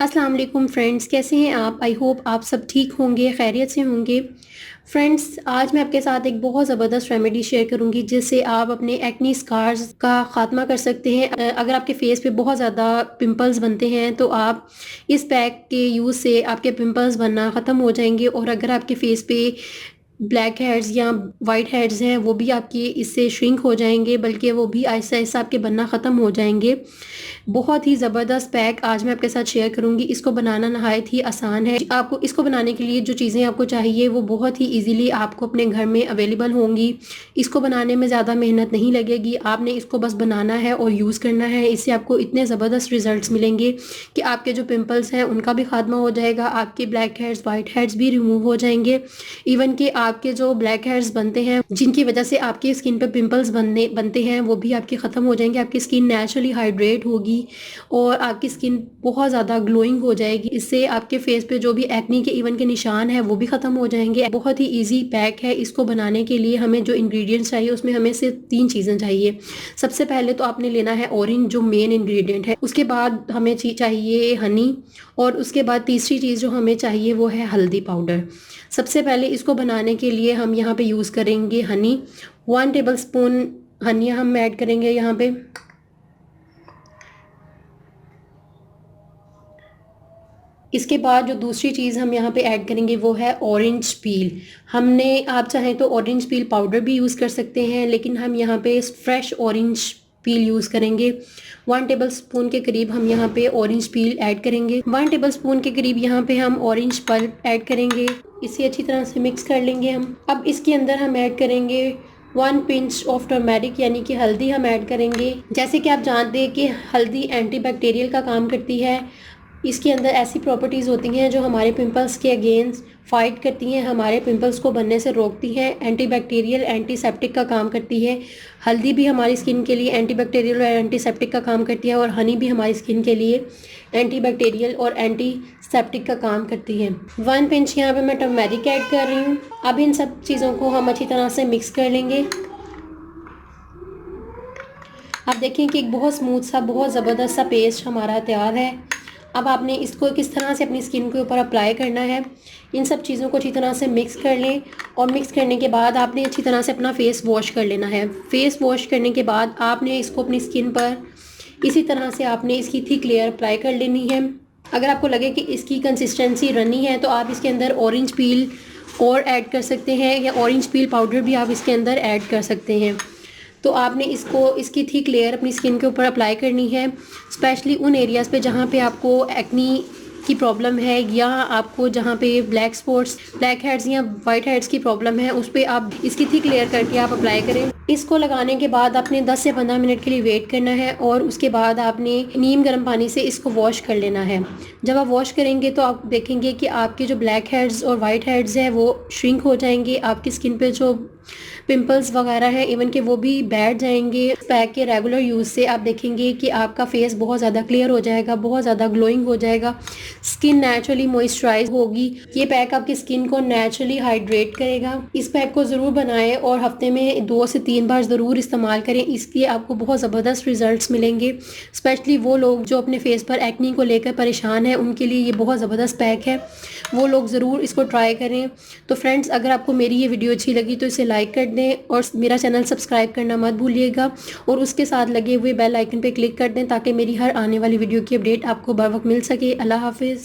अस्सलाम वालेकुम फ्रेंड्स, कैसे हैं आप? आई होप आप सब ठीक होंगे, खैरियत से होंगे। फ्रेंड्स, आज मैं आपके साथ एक बहुत ज़बरदस्त रेमेडी शेयर करूंगी जिससे आप अपने एक्नी स्कार्स का ख़ात्मा कर सकते हैं। अगर आपके फेस पे बहुत ज़्यादा पिंपल्स बनते हैं तो आप इस पैक के यूज़ से आपके पिंपल्स बनना ख़त्म हो जाएंगे, और अगर आपके फेस पे ब्लैक हेड्स या वाइट हेड्स हैं वो भी आपकी इससे श्रिंक हो जाएंगे, बल्कि वो भी आहिस्ता आहिस्ता आपके बनना ख़त्म हो जाएंगे। बहुत ही ज़बरदस्त पैक आज मैं आपके साथ शेयर करूंगी। इसको बनाना नहायत ही आसान है। आपको इसको बनाने के लिए जो चीज़ें आपको चाहिए वो बहुत ही इजीली आपको अपने घर में अवेलेबल होंगी। इसको बनाने में ज़्यादा मेहनत नहीं लगेगी, आपने इसको बस बनाना है और यूज़ करना है। इससे आपको इतने ज़बरदस्त रिजल्ट्स मिलेंगे कि आपके जो पिंपल्स हैं उनका भी खात्मा हो जाएगा, आपके ब्लैक हेड्स वाइट हेड्स भी रिमूव हो जाएंगे। इवन कि आपके जो ब्लैक हेड्स बनते हैं जिनकी वजह से आपकी स्किन पे पिंपल्स बनते हैं वो भी आपके ख़त्म हो जाएंगे। आपकी स्किन नेचुरली हाइड्रेट होगी और आपकी स्किन बहुत ज़्यादा ग्लोइंग हो जाएगी। इससे आपके फेस पे जो भी एक्नी के इवन के निशान हैं वो भी ख़त्म हो जाएंगे। बहुत ही ईजी पैक है। इसको बनाने के लिए हमें जो इंग्रेडिएंट्स चाहिए उसमें हमें सिर्फ 3 चीज़ें चाहिए। सबसे पहले तो आपने लेना है ऑरेंज, जो मेन इंग्रेडिएंट है। उसके बाद हमें चाहिए हनी, और उसके बाद तीसरी चीज़ जो हमें चाहिए वो है हल्दी पाउडर। सबसे पहले इसको बनाने के लिए हम यहाँ पे यूज़ करेंगे हनी। 1 टेबल स्पून हनी हम ऐड करेंगे यहाँ पे। इसके बाद जो दूसरी चीज़ हम यहाँ पे ऐड करेंगे वो है ऑरेंज पील। हमने, आप चाहें तो ऑरेंज पील पाउडर भी यूज़ कर सकते हैं, लेकिन हम यहाँ पे फ्रेश ऑरेंज पील यूज़ करेंगे। 1 टेबल स्पून के करीब हम यहाँ पे ऑरेंज पील ऐड करेंगे। 1 टेबल स्पून के करीब यहाँ पे हम ऑरेंज पल्प ऐड करेंगे। इसे अच्छी तरह से मिक्स कर लेंगे हम। अब इसके अंदर हम ऐड करेंगे 1 पिंच ऑफ टर्मेरिक, यानी कि हल्दी हम ऐड करेंगे। जैसे कि आप जानते हैं कि हल्दी एंटीबैक्टीरियल का काम करती है। इसके अंदर ऐसी प्रॉपर्टीज़ होती हैं जो हमारे पिंपल्स के अगेंस्ट फाइट करती हैं, हमारे पिंपल्स को बनने से रोकती हैं। एंटीबैक्टीरियल, एंटीसेप्टिक का काम करती है। हल्दी भी हमारी स्किन के लिए एंटीबैक्टीरियल और एंटीसेप्टिक का काम करती है, और हनी भी हमारी स्किन के लिए एंटीबैक्टीरियल और एंटीसेप्टिक का काम करती है। 1 पिंच यहाँ पे मैं टर्मेरिक ऐड कर रही हूँ। अब इन सब चीज़ों को हम अच्छी तरह से मिक्स कर लेंगे। आप देखें कि एक बहुत स्मूथ सा, बहुत ज़बरदस्त सा पेस्ट हमारा तैयार है। अब आपने इसको किस तरह से अपनी स्किन के ऊपर अप्लाई करना है, इन सब चीज़ों को अच्छी तरह से मिक्स कर लें। और मिक्स करने के बाद आपने अच्छी तरह से अपना फेस वॉश कर लेना है। फेस वॉश करने के बाद आपने इसको अपनी स्किन पर इसी तरह से आपने इसकी थिक लेयर अप्लाई कर लेनी है। अगर आपको लगे कि इसकी कंसिस्टेंसी रनी है तो आप इसके अंदर ऑरेंज पील और ऐड कर सकते हैं, या ऑरेंज पील पाउडर भी आप इसके अंदर ऐड कर सकते हैं। तो आपने इसकी थिक लेयर अपनी स्किन के ऊपर अप्लाई करनी है, स्पेशली उन एरियाज़ पे जहाँ पे आपको एक्नी की प्रॉब्लम है, या आपको जहाँ पे ब्लैक स्पॉट्स, ब्लैक हेड्स या वाइट हेड्स की प्रॉब्लम है, उस पर आप इसकी थिक लेयर करके आप अप्लाई करें। इसको लगाने के बाद आपने 10 से 15 मिनट के लिए वेट करना है, और उसके बाद आपने नीम गर्म पानी से इसको वॉश कर लेना है। जब आप वॉश करेंगे तो आप देखेंगे कि आपके जो ब्लैक हेड्स और वाइट हेड्स हैं वो श्रिंक हो जाएंगे। आपकी स्किन पे जो पिंपल्स वगैरह हैं इवन के वो भी बैठ जाएंगे। पैक के रेगुलर यूज़ से आप देखेंगे कि आपका फेस बहुत ज़्यादा क्लियर हो जाएगा, बहुत ज़्यादा ग्लोइंग हो जाएगा, स्किन नेचुरली मॉइस्चराइज होगी। ये पैक आपकी स्किन को नेचुरली हाइड्रेट करेगा। इस पैक को ज़रूर बनाएं और हफ्ते में 2 से 3 बार ज़रूर इस्तेमाल करें। इसलिए आपको बहुत ज़बरदस्त रिजल्ट्स मिलेंगे। स्पेशली वो लोग जो अपने फेस पर एक्नी को लेकर परेशान हैं उनके लिए ये बहुत ज़बरदस्त पैक है। वो लोग ज़रूर इसको ट्राई करें। तो फ्रेंड्स, अगर आपको मेरी ये वीडियो अच्छी लगी तो इसे लाइक कर दें, और मेरा चैनल सब्सक्राइब करना मत भूलिएगा, और उसके साथ लगे हुए बेल आइकन पे क्लिक कर दें ताकि मेरी हर आने वाली वीडियो की अपडेट आपको बर वक्त मिल सके। अल्लाह हाफिज़।